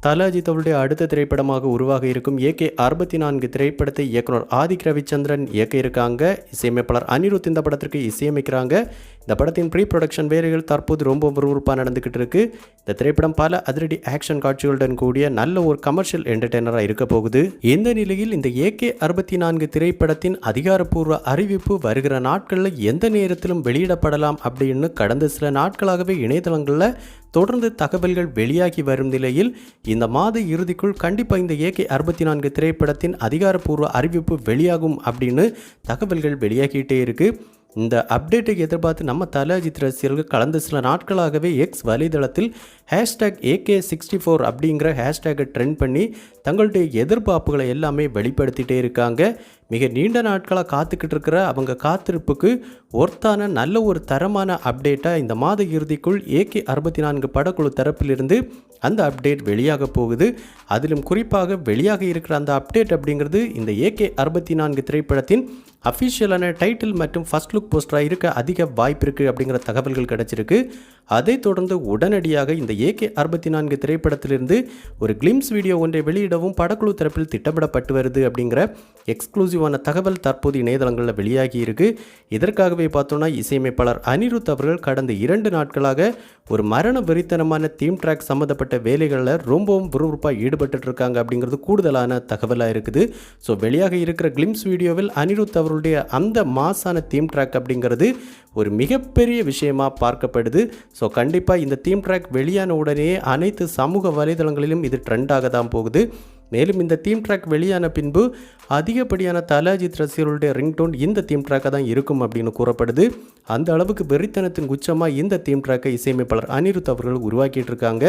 தல அஜித் அவருடைய அடுத்த திரைப்படமாக உருவாக இருக்கும் AK-64 திரைப்படத்தை இயக்குனர் ஆதிக் ரவிச்சந்திரன் இயக்க இருக்காங்க. இசையமைப்பாளர் அனிருத் இந்த படத்திற்கு இசையமைக்கிறாங்க. இந்த படத்தின் ப்ரீ ப்ரொடக்ஷன் வேலைகள் தற்போது ரொம்ப விறுவிறுப்பாக நடந்துகிட்டு இருக்கு. இந்த திரைப்படம் பல அதிரடி ஆக்ஷன் காட்சிகளுடன் கூடிய நல்ல ஒரு கமர்ஷியல் என்டர்டெய்னராக இருக்க போகுது. இந்த நிலையில் இந்த AK-64 திரைப்படத்தின் அதிகாரப்பூர்வ அறிவிப்பு வருகிற நாட்களில் எந்த நேரத்திலும் வெளியிடப்படலாம் அப்படின்னு கடந்த சில நாட்களாகவே இணையதளங்களில் தொடர்ந்து தகவல்கள் வெளியாகி வரும் நிலையில் இந்த மாத இறுதிக்குள் கண்டிப்பாக இந்த AK-64 திரைப்படத்தின் அதிகாரப்பூர்வ அறிவிப்பு வெளியாகும் அப்படின்னு தகவல்கள் வெளியாகிட்டே இருக்கு. இந்த அப்டேட்டை எதிர்பார்த்து நம்ம தல அஜித் ரசிகர்கள் கடந்த சில நாட்களாகவே எக்ஸ் வலைதளத்தில் #AK64 அப்படிங்கிற ஹேஷ்டேக்கை ட்ரெண்ட் பண்ணி தங்களுடைய எதிர்பார்ப்புகளை எல்லாமே வெளிப்படுத்திகிட்டே இருக்காங்க. மிக நீண்ட நாட்களாக காத்துக்கிட்டு இருக்கிற அவங்க காத்திருப்புக்கு ஒர்த்தான நல்ல ஒரு தரமான அப்டேட்டாக இந்த மாத இறுதிக்குள் AK-64 படக்குழு தரப்பிலிருந்து அந்த அப்டேட் வெளியாக போகுது. அதிலும் குறிப்பாக வெளியாக இருக்கிற அந்த அப்டேட் அப்படிங்கிறது இந்த AK-64 திரைப்படத்தின் அஃபிஷியலான டைட்டில் மற்றும் ஃபர்ஸ்ட் லுக் போஸ்டராக இருக்க அதிக வாய்ப்பு இருக்குது அப்படிங்கிற தகவல்கள் கிடச்சிருக்கு. அதைத் தொடர்ந்து உடனடியாக இந்த AK-64 திரைப்படத்திலிருந்து ஒரு கிளிம்ஸ் வீடியோ ஒன்றை வெளியிடவும் படக்குழு தரப்பில் திட்டமிடப்பட்டு வருது அப்படிங்கிற எக்ஸ்க்ளூசிவான தகவல் தற்போது இணையதளங்களில் வெளியாகி இருக்கு. இதற்காகவே பார்த்தோன்னா இசையமைப்பாளர் அனிருத் அவர்கள் கடந்த 2 நாட்களாக ஒரு மரண வெறித்தனமான தீம் ட்ராக் சம்மந்தப்பட்ட வேலைகளில் ரொம்பவும் விறுவிறுப்பாக ஈடுபட்டு இருக்காங்க அப்படிங்கிறது கூடுதலான தகவலாக இருக்குது. ஸோ வெளியாக இருக்கிற கிளிம்ஸ் வீடியோவில் அனிருத் அவருடைய அந்த மாசான தீம் ட்ராக் அப்படிங்கிறது ஒரு மிகப்பெரிய விஷயமா பார்க்கப்படுது. ஸோ கண்டிப்பாக இந்த தீம் ட்ராக் வெளியான உடனே அனைத்து சமூக வலைதளங்களிலும் இது ட்ரெண்டாக தான் போகுது. மேலும் இந்த தீம் ட்ராக் வெளியான பின்பு அதிகப்படியான தல அஜித் ரசிகர்களுடைய ரிங்டோன் இந்த தீம் ட்ராக்காக தான் இருக்கும் அப்படின்னு கூறப்படுது. அந்த அளவுக்கு வெறித்தனத்தின் உச்சமாக இந்த தீம் ட்ராக்கை இசையமைப்பாளர் அனிருத் அவர்கள் உருவாக்கிட்டு இருக்காங்க.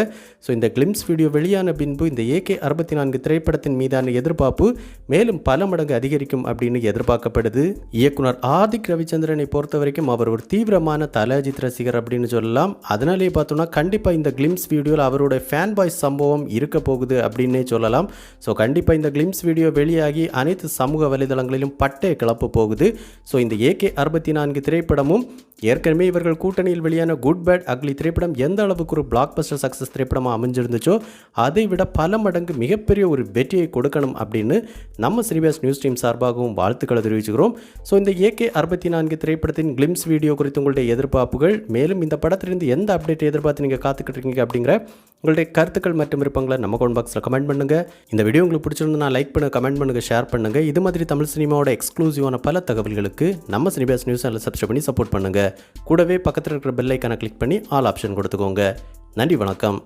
ஸோ இந்த கிளிம்ஸ் வீடியோ வெளியான பின்பு இந்த AK-64 திரைப்படத்தின் மீதான எதிர்பார்ப்பு மேலும் பல மடங்கு அதிகரிக்கும் அப்படின்னு எதிர்பார்க்கப்படுது. இயக்குனர் ஆதிக் ரவிச்சந்திரனை பொறுத்த வரைக்கும் அவர் ஒரு தீவிரமான தல அஜித் ரசிகர் அப்படின்னு சொல்லலாம். அதனாலே பார்த்தோம்னா கண்டிப்பாக இந்த கிளிம்ஸ் வீடியோவில் அவருடைய ஃபேன் பாய்ஸ் சம்பவம் இருக்க போகுது அப்படின்னே சொல்லலாம். ஸோ கண்டிப்பாக இந்த கிளிம்ஸ் வீடியோ வெளியாகி அனைத்து சமூக வலைதளங்களிலும் பட்டே கிளப்பு போகுது. ஸோ இந்த AK-64 திரைப்படமும் ஏற்கனவே இவர்கள் கூட்டணியில் வெளியான குட் பேட் அக்லி திரைப்படம் எந்த அளவுக்கு ஒரு பிளாக் பஸ்டர் சக்ஸஸ் திரைப்படமாக அமைஞ்சிருந்துச்சோ அதை விட பல மடங்கு மிகப்பெரிய ஒரு வெற்றியை கொடுக்கணும் அப்படின்னு நம்ம சினிபாஸ் நியூஸ் டீம் சார்பாகவும் வாழ்த்துக்களை தெரிவிச்சுக்கிறோம். ஸோ இந்த AK-64 திரைப்படத்தின் கிளிம்ஸ் வீடியோ குறித்து உங்களுடைய எதிர்பார்ப்புகள், மேலும் இந்த படத்திலிருந்து எந்த அப்டேட் எதிர்பார்த்து நீங்கள் காத்துக்கிட்டு இருக்கீங்க அப்படிங்கிற உங்களுடைய கருத்துக்கள் மற்றும் விருப்பங்களை நம்ம கமெண்ட் பாக்ஸில் கமெண்ட் பண்ணுங்கள். இந்த வீடியோ உங்களுக்கு பிடிச்சிருந்தா லைக் பண்ணுங்கள், கமெண்ட் பண்ணுங்கள், ஷேர் பண்ணுங்கள். இது மாதிரி தமிழ் சினிமாவோட எக்ஸ்க்ளூசிவான பல தகவல்களுக்கு நம்ம சினிபாஸ் நியூஸ் சேனலை சப்ஸ்கிரைப் பண்ணி சப்போர்ட் பண்ணுங்கள். கூடவே பக்கத்தில் இருக்கிற பெல் ஐக்கானை கிளிக் பண்ணி ஆல் ஆப்ஷன் கொடுத்துக்கோங்க. நன்றி, வணக்கம்.